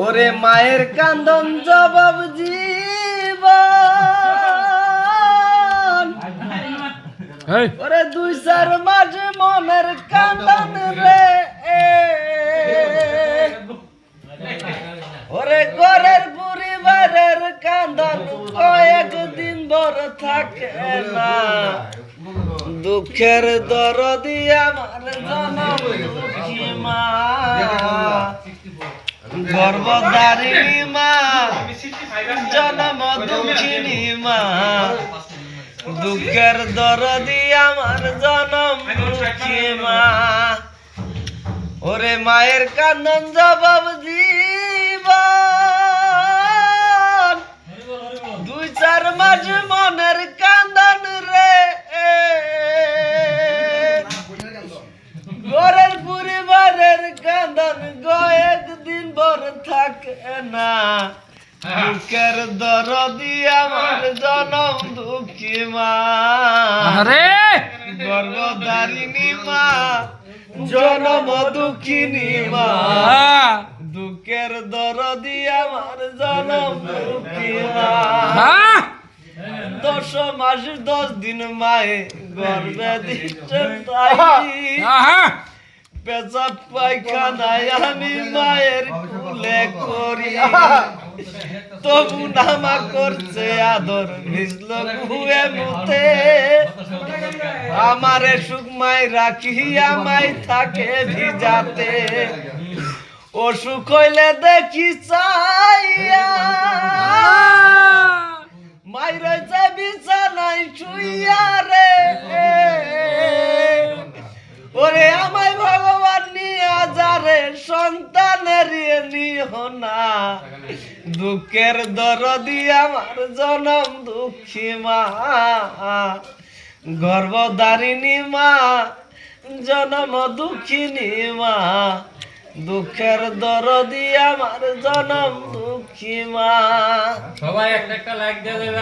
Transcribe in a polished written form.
ওরে মায়ের কান্দন জবাব জীবন ওরে 2-4 মাস মনের কান্দন রে ওরে ঘরের পরিবারের কান্দন কয়েকদিন বড় থাকে না দুঃখের দরদি আমার জনম দুঃখী মা গর্ভধারিণী মা জনম দুঃখিনী মা দুঃখের দরদি আমার জনম দুঃখী মা ওরে মায়ের কান্দন জবাব জীবন 2-4 মাস মনের কান্দন রে ঘরের পরিবারের কান্দন কয়েকদিন বড় থাকে না দুঃখের দরদি আমার জনম দুঃখী মা গর্ভধারিণী মা জনম দুঃখিনী মা দুঃখের দরদি আমার জনম দুঃখী মা 10 মাস 10 দিন মায়ে গর্ভে দিচ্ছে পেশাব পায়খানায় আমি মায়ের কুলে করি তবু নামা করছে আদর ভিজল গুয়ে মুতে আমারে সুখমাই রাখি আমায় থাকে ভিজাতে অসুখ হইলে দেখি চাইয়া মাইরে যে বিছানায় শুইয়া রে ওরে আমায় ভগবান নিয়ে যারে সন্তানের নিহ না দুঃখের দরদি আমার জনম দুঃখী মা গর্ভধারিণী মা জনম দুঃখিনী মা দুঃখের দরদি আমার জনম দুঃখী মা সবাই একটা লাইক দিয়ে দেবে।